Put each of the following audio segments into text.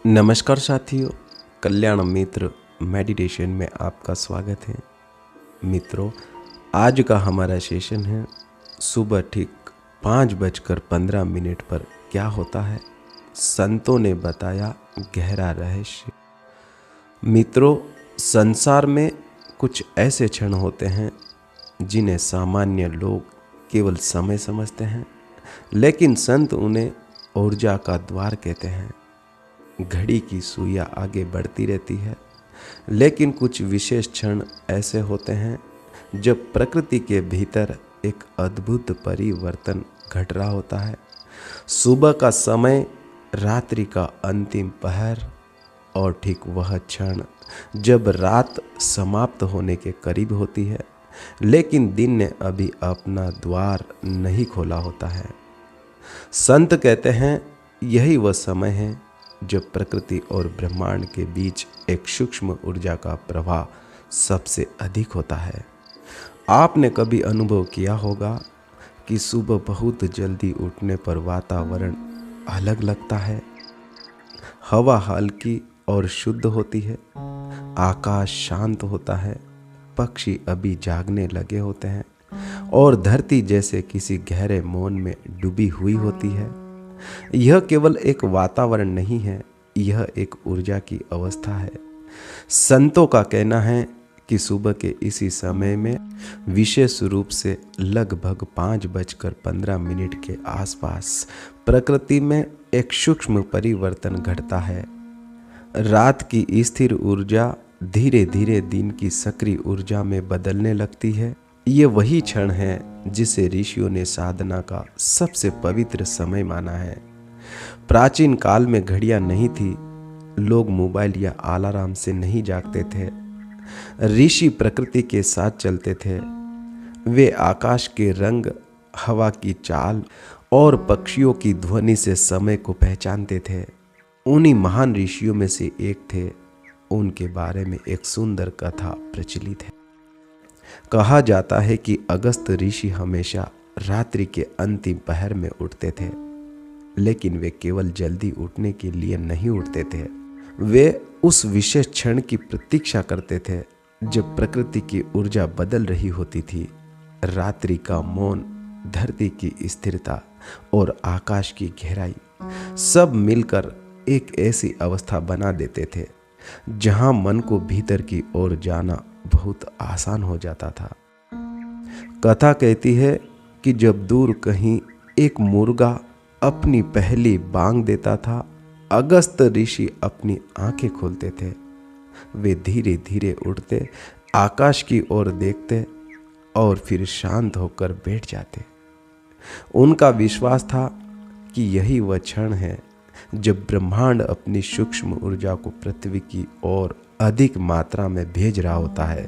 नमस्कार साथियों, कल्याण मित्र मेडिटेशन में आपका स्वागत है। मित्रों, आज का हमारा सेशन है सुबह ठीक 5:15 पर क्या होता है, संतों ने बताया गहरा रहस्य। मित्रों, संसार में कुछ ऐसे क्षण होते हैं जिन्हें सामान्य लोग केवल समय समझते हैं, लेकिन संत उन्हें ऊर्जा का द्वार कहते हैं। घड़ी की सुइयां आगे बढ़ती रहती है, लेकिन कुछ विशेष क्षण ऐसे होते हैं जब प्रकृति के भीतर एक अद्भुत परिवर्तन घट रहा होता है। सुबह का समय, रात्रि का अंतिम पहर और ठीक वह क्षण जब रात समाप्त होने के करीब होती है, लेकिन दिन ने अभी अपना द्वार नहीं खोला होता है। संत कहते हैं यही वह समय है जब प्रकृति और ब्रह्मांड के बीच एक सूक्ष्म ऊर्जा का प्रवाह सबसे अधिक होता है। आपने कभी अनुभव किया होगा कि सुबह बहुत जल्दी उठने पर वातावरण अलग लगता है। हवा हल्की और शुद्ध होती है, आकाश शांत होता है, पक्षी अभी जागने लगे होते हैं और धरती जैसे किसी गहरे मौन में डूबी हुई होती है। यह केवल एक वातावरण नहीं है, यह एक ऊर्जा की अवस्था है। संतों का कहना है कि सुबह के इसी समय में विशेष रूप से लगभग 5:15 के आसपास प्रकृति में एक सूक्ष्म परिवर्तन घटता है। रात की स्थिर ऊर्जा धीरे धीरे दिन की सक्रिय ऊर्जा में बदलने लगती है। ये वही क्षण है जिसे ऋषियों ने साधना का सबसे पवित्र समय माना है। प्राचीन काल में घड़ियां नहीं थी, लोग मोबाइल या अलार्म से नहीं जागते थे। ऋषि प्रकृति के साथ चलते थे। वे आकाश के रंग, हवा की चाल और पक्षियों की ध्वनि से समय को पहचानते थे। उन्हीं महान ऋषियों में से एक थे। उनके बारे में एक सुंदर कथा प्रचलित है। कहा जाता है कि अगस्त ऋषि हमेशा रात्रि के अंतिम पहर में उठते थे, लेकिन वे केवल जल्दी उठने के लिए नहीं उठते थे। वे उस विशेष क्षण की प्रतीक्षा करते थे जब प्रकृति की ऊर्जा बदल रही होती थी। रात्रि का मौन, धरती की स्थिरता और आकाश की गहराई सब मिलकर एक ऐसी अवस्था बना देते थे जहां मन को भीतर की ओर जाना बहुत आसान हो जाता था। कथा कहती है कि जब दूर कहीं एक मुर्गा अपनी पहली बांग देता था, अगस्त ऋषि अपनी आंखें खोलते थे। वे धीरे धीरे उड़ते, आकाश की ओर देखते और फिर शांत होकर बैठ जाते। उनका विश्वास था कि यही वह क्षण है जब ब्रह्मांड अपनी सूक्ष्म ऊर्जा को पृथ्वी की ओर अधिक मात्रा में भेज रहा होता है,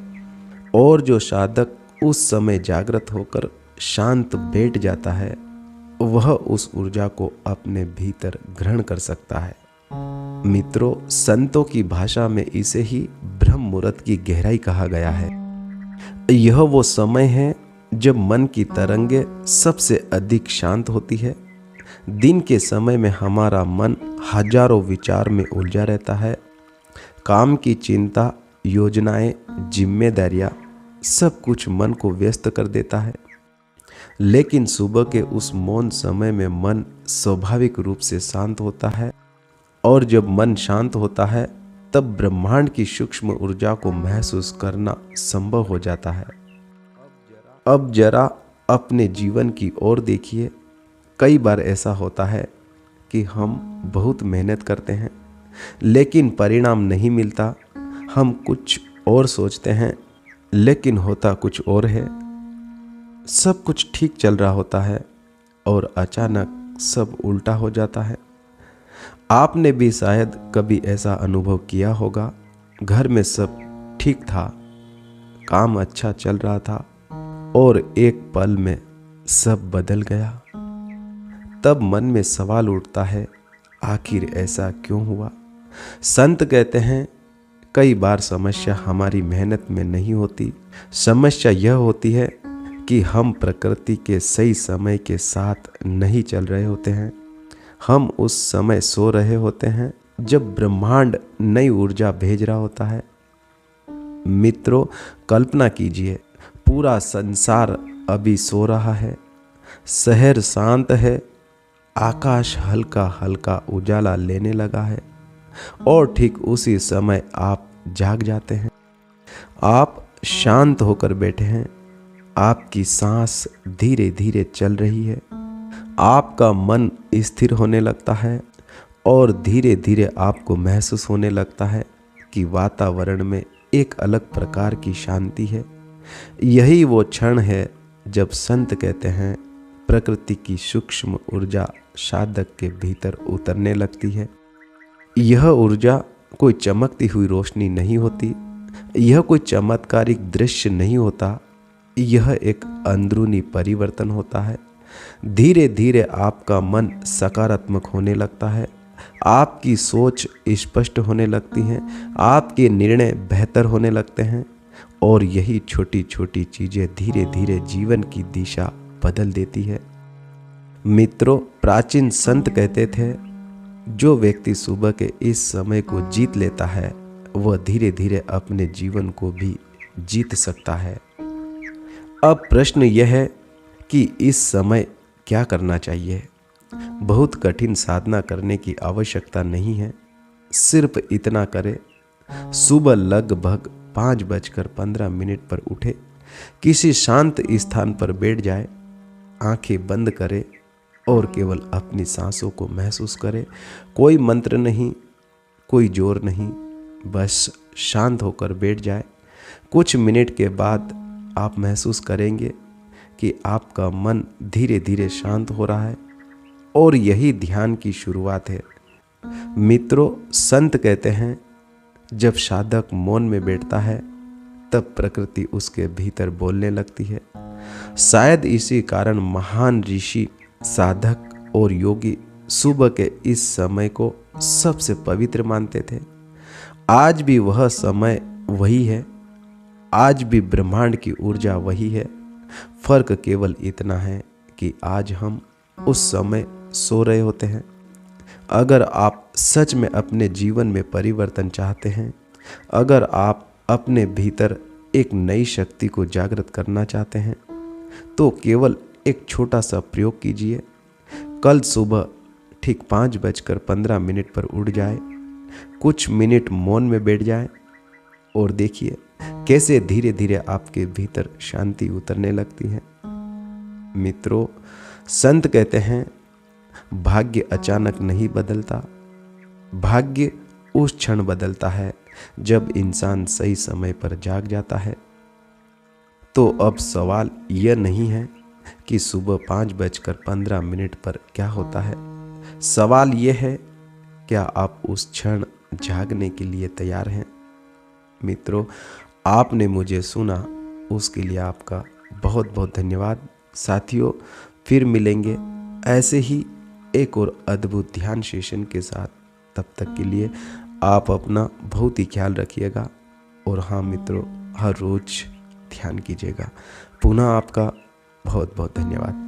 और जो साधक उस समय जागृत होकर शांत बैठ जाता है, वह उस ऊर्जा को अपने भीतर ग्रहण कर सकता है। मित्रों, संतों की भाषा में इसे ही ब्रह्म मुहूर्त की गहराई कहा गया है। यह वो समय है जब मन की तरंगे सबसे अधिक शांत होती है। दिन के समय में हमारा मन हजारों विचार में उलझा रहता है। काम की चिंता, योजनाएं, जिम्मेदारियां, सब कुछ मन को व्यस्त कर देता है। लेकिन सुबह के उस मौन समय में मन स्वाभाविक रूप से शांत होता है, और जब मन शांत होता है तब ब्रह्मांड की सूक्ष्म ऊर्जा को महसूस करना संभव हो जाता है। अब जरा अपने जीवन की ओर देखिए। कई बार ऐसा होता है कि हम बहुत मेहनत करते हैं, लेकिन परिणाम नहीं मिलता। हम कुछ और सोचते हैं, लेकिन होता कुछ और है। सब कुछ ठीक चल रहा होता है और अचानक सब उल्टा हो जाता है। आपने भी शायद कभी ऐसा अनुभव किया होगा। घर में सब ठीक था, काम अच्छा चल रहा था, और एक पल में सब बदल गया। तब मन में सवाल उठता है, आखिर ऐसा क्यों हुआ? संत कहते हैं कई बार समस्या हमारी मेहनत में नहीं होती। समस्या यह होती है कि हम प्रकृति के सही समय के साथ नहीं चल रहे होते हैं। हम उस समय सो रहे होते हैं जब ब्रह्मांड नई ऊर्जा भेज रहा होता है। मित्रों, कल्पना कीजिए, पूरा संसार अभी सो रहा है, शहर शांत है, आकाश हल्का हल्का उजाला लेने लगा है और ठीक उसी समय आप जाग जाते हैं। आप शांत होकर बैठे हैं, आपकी सांस धीरे धीरे चल रही है, आपका मन स्थिर होने लगता है और धीरे धीरे आपको महसूस होने लगता है कि वातावरण में एक अलग प्रकार की शांति है। यही वो क्षण है जब संत कहते हैं प्रकृति की सूक्ष्म ऊर्जा साधक के भीतर उतरने लगती है। यह ऊर्जा कोई चमकती हुई रोशनी नहीं होती, यह कोई चमत्कारिक दृश्य नहीं होता, यह एक अंदरूनी परिवर्तन होता है। धीरे धीरे आपका मन सकारात्मक होने लगता है, आपकी सोच स्पष्ट होने लगती है, आपके निर्णय बेहतर होने लगते हैं और यही छोटी छोटी चीज़ें धीरे धीरे जीवन की दिशा बदल देती है। मित्रों, प्राचीन संत कहते थे, जो व्यक्ति सुबह के इस समय को जीत लेता है वह धीरे धीरे अपने जीवन को भी जीत सकता है। अब प्रश्न यह है कि इस समय क्या करना चाहिए। बहुत कठिन साधना करने की आवश्यकता नहीं है, सिर्फ इतना करें, सुबह लगभग 5:15 पर उठे, किसी शांत स्थान पर बैठ जाए, आंखें बंद करें और केवल अपनी सांसों को महसूस करें। कोई मंत्र नहीं, कोई जोर नहीं, बस शांत होकर बैठ जाए। कुछ मिनट के बाद आप महसूस करेंगे कि आपका मन धीरे धीरे शांत हो रहा है और यही ध्यान की शुरुआत है। मित्रों, संत कहते हैं, जब साधक मौन में बैठता है तब प्रकृति उसके भीतर बोलने लगती है। शायद इसी कारण महान ऋषि, साधक और योगी सुबह के इस समय को सबसे पवित्र मानते थे। आज भी वह समय वही है, आज भी ब्रह्मांड की ऊर्जा वही है। फर्क केवल इतना है कि आज हम उस समय सो रहे होते हैं। अगर आप सच में अपने जीवन में परिवर्तन चाहते हैं, अगर आप अपने भीतर एक नई शक्ति को जागृत करना चाहते हैं, तो केवल एक छोटा सा प्रयोग कीजिए। कल सुबह ठीक 5:15 पर उठ जाए, कुछ मिनट मौन में बैठ जाए और देखिए कैसे धीरे धीरे आपके भीतर शांति उतरने लगती है। मित्रों, संत कहते हैं, भाग्य अचानक नहीं बदलता, भाग्य उस क्षण बदलता है जब इंसान सही समय पर जाग जाता है। तो अब सवाल यह नहीं है कि सुबह 5:15 पर क्या होता है। सवाल यह है, क्या आप उस क्षण जागने के लिए तैयार हैं। मित्रों, आपने मुझे सुना, उसके लिए आपका बहुत बहुत धन्यवाद। साथियों, फिर मिलेंगे ऐसे ही एक और अद्भुत ध्यान सेशन के साथ। तब तक के लिए आप अपना बहुत ही ख्याल रखिएगा और हाँ मित्रों, हर रोज ध्यान कीजिएगा। पुनः आपका बहुत बहुत धन्यवाद।